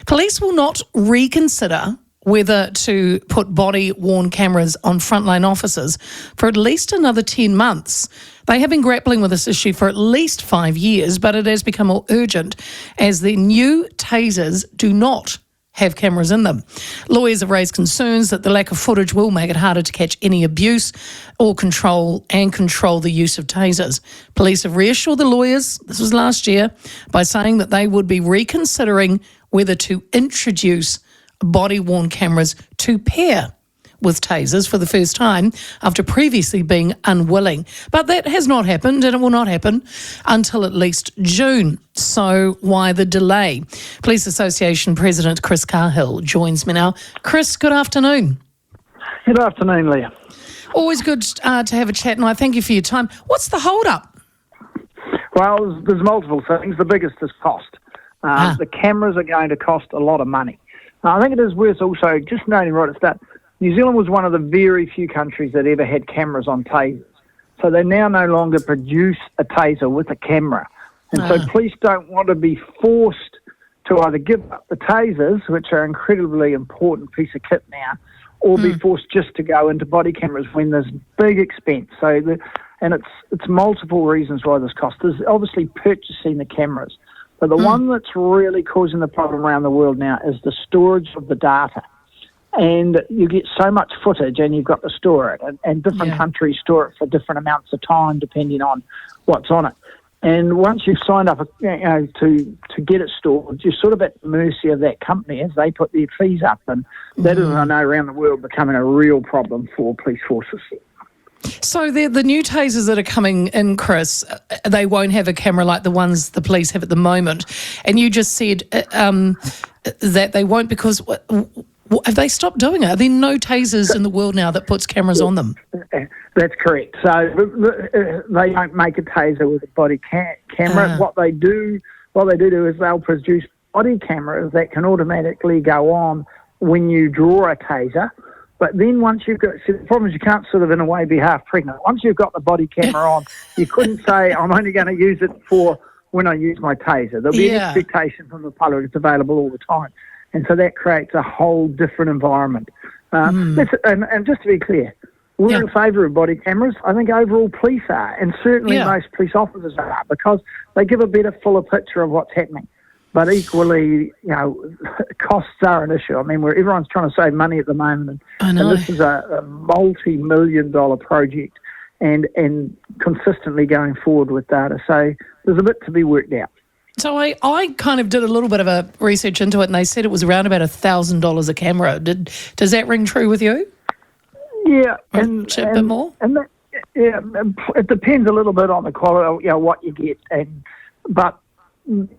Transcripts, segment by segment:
Police will not reconsider whether to put body-worn cameras on frontline officers for at least another 10 months. They have been grappling with this issue for at least 5 years, but it has become more urgent as the new Tasers do not have cameras in them. Lawyers have raised concerns that the lack of footage will make it harder to catch any abuse or control the use of Tasers. Police have reassured the lawyers, this was last year, by saying that they would be reconsidering whether to introduce body-worn cameras to pair with Tasers for the first time after previously being unwilling. But that has not happened, and it will not happen until at least June. So why the delay? Police Association President Chris Cahill joins me now. Chris, good afternoon. Good afternoon, Leah. Always good to have a chat, and I thank you for your time. What's the hold-up? Well, there's multiple things. The biggest is cost. The cameras are going to cost a lot of money. I think it is worth also just noting right at the start, New Zealand was one of the very few countries that ever had cameras on Tasers. So they now no longer produce a Taser with a camera. And so police don't want to be forced to either give up the Tasers, which are an incredibly important piece of kit now, or be forced just to go into body cameras when there's big expense. And it's multiple reasons why this costs. There's obviously purchasing the cameras. But the one that's really causing the problem around the world now is the storage of the data. And you get so much footage and you've got to store it. And different countries store it for different amounts of time depending on what's on it. And once you've signed up to get it stored, you're sort of at the mercy of that company as they put their fees up. And that is, I know, around the world becoming a real problem for police forces. So the new Tasers that are coming in, Chris, they won't have a camera like the ones the police have at the moment. And you just said that they won't because have they stopped doing it? Are there no Tasers in the world now that puts cameras on them? That's correct. So they don't make a Taser with a body camera. What they do is they'll produce body cameras that can automatically go on when you draw a Taser. But then once you've got, the problem is you can't sort of in a way be half pregnant. Once you've got the body camera on, you couldn't say, I'm only going to use it for when I use my Taser. There'll be an expectation from the public it's available all the time. And so that creates a whole different environment. And just to be clear, we're in favour of body cameras. I think overall police are, and certainly most police officers are, because they give a better, fuller picture of what's happening. But equally, costs are an issue. I mean, everyone's trying to save money at the moment, and this is a multi-million-dollar project, and consistently going forward with data. So there's a bit to be worked out. So I kind of did a little bit of a research into it, and they said it was around about $1,000 a camera. Does that ring true with you? Yeah, a bit more. And that, it depends a little bit on the quality, what you get, but.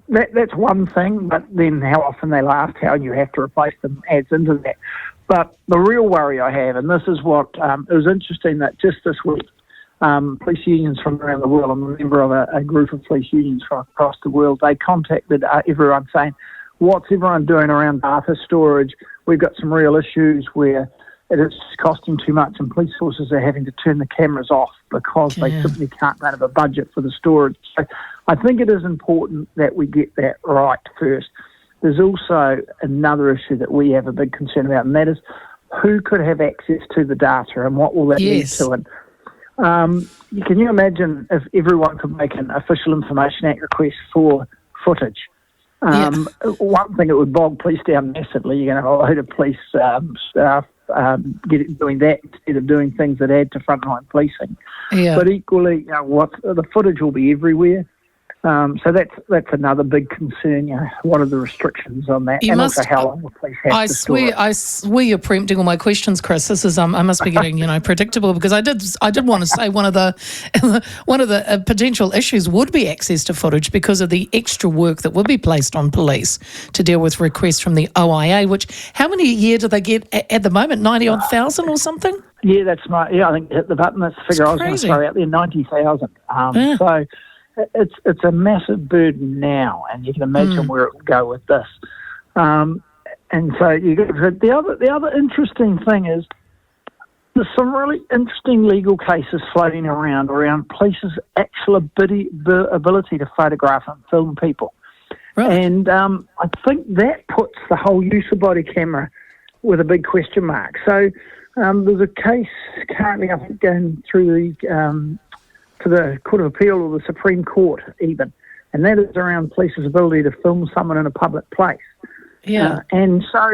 That's one thing, but then how often they last, how you have to replace them adds into that. But the real worry I have, and this is what, it was interesting that just this week, police unions from around the world, I'm a member of a group of police unions from across the world, they contacted everyone saying, what's everyone doing around data storage? We've got some real issues where it is costing too much and police forces are having to turn the cameras off because they simply can't have a budget for the storage. So I think it is important that we get that right first. There's also another issue that we have a big concern about, and that is who could have access to the data and what will that lead to. And can you imagine if everyone could make an Official Information Act request for footage? One thing, it would bog police down massively. You're going to have a load of police staff doing that instead of doing things that add to frontline policing. But equally, the footage will be everywhere. So that's another big concern. What are the restrictions on that, also how long will police have to store it? I swear you're preempting all my questions, Chris. This is I must be getting predictable, because I did want to say one of the potential issues would be access to footage because of the extra work that would be placed on police to deal with requests from the OIA. Which, how many a year do they get at the moment? 90-odd thousand or something? Yeah, that's right. Yeah, I think hit the button. That's the figure I was going to throw out there. 90,000. So. It's a massive burden now, and you can imagine where it will go with this. And so the other interesting thing is there's some really interesting legal cases floating around police's actual ability to photograph and film people. Right. And I think that puts the whole use of body camera with a big question mark. So there's a case currently, I think, going through to the Court of Appeal or the Supreme Court even, and that is around police's ability to film someone in a public place. Yeah. And so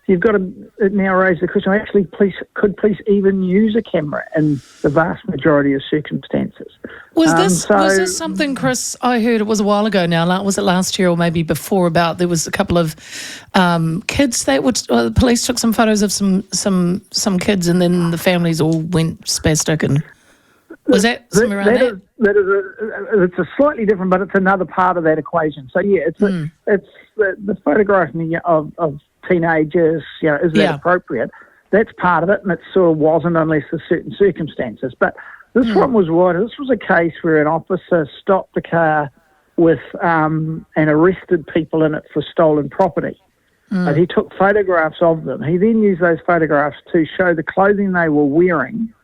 you've got to now raise the question, actually, could police even use a camera in the vast majority of circumstances? Was this something, Chris, I heard it was a while ago now, was it last year or maybe before, about there was a couple of kids that the police took some photos of some kids and then the families all went spastic, and was that something around that? It's a slightly different, but it's another part of that equation. So, yeah, it's the photographing of teenagers, is that appropriate? That's part of it, and it sort of wasn't unless there's certain circumstances. But this one was right. This was a case where an officer stopped a car with and arrested people in it for stolen property. But he took photographs of them. He then used those photographs to show the clothing they were wearing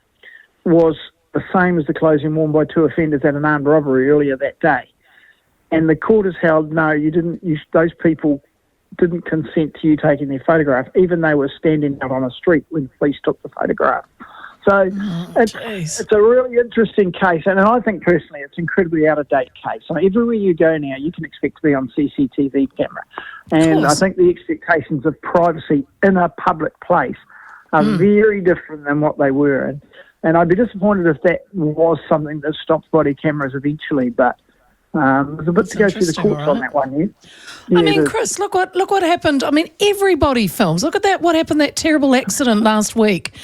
was the same as the clothing worn by two offenders at an armed robbery earlier that day. And the court has held, no, you didn't. Those people didn't consent to you taking their photograph, even they were standing out on a street when the police took the photograph. So it's a really interesting case, and I think personally it's an incredibly out-of-date case. So everywhere you go now, you can expect to be on CCTV camera. And I think the expectations of privacy in a public place are very different than what they were. And I'd be disappointed if that was something that stopped body cameras eventually, but there's a bit to go through the courts on that one, I mean, Chris, look what happened. I mean, everybody films. Look at that, what happened, that terrible accident last week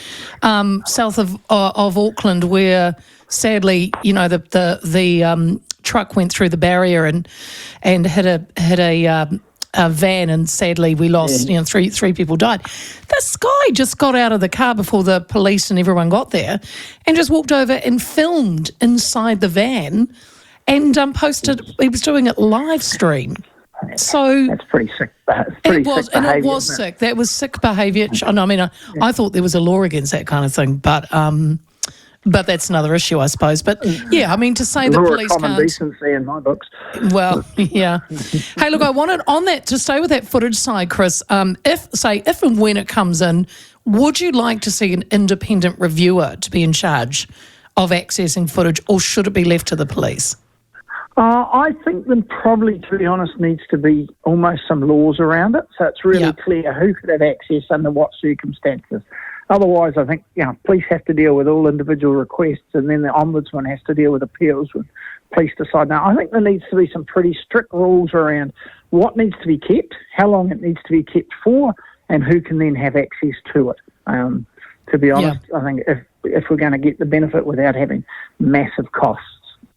south of Auckland, where sadly, the truck went through the barrier and hit a van, and sadly we lost, three people died. This guy just got out of the car before the police and everyone got there and just walked over and filmed inside the van and posted. He was doing it live stream. So that's pretty sick. It was sick. That was sick behaviour. I thought there was a law against that kind of thing, but that's another issue, I suppose. But yeah, I mean, to say the police can't. Common decency in my books. Well, yeah. Hey, look, I wanted on that to stay with that footage side, Chris. If and when it comes in, would you like to see an independent reviewer to be in charge of accessing footage, or should it be left to the police? I think there probably, to be honest, needs to be almost some laws around it, so it's really clear who could have access under what circumstances. Otherwise, I think police have to deal with all individual requests, and then the Ombudsman has to deal with appeals when police decide. Now, I think there needs to be some pretty strict rules around what needs to be kept, how long it needs to be kept for, and who can then have access to it. To be honest, I think if we're going to get the benefit without having massive costs.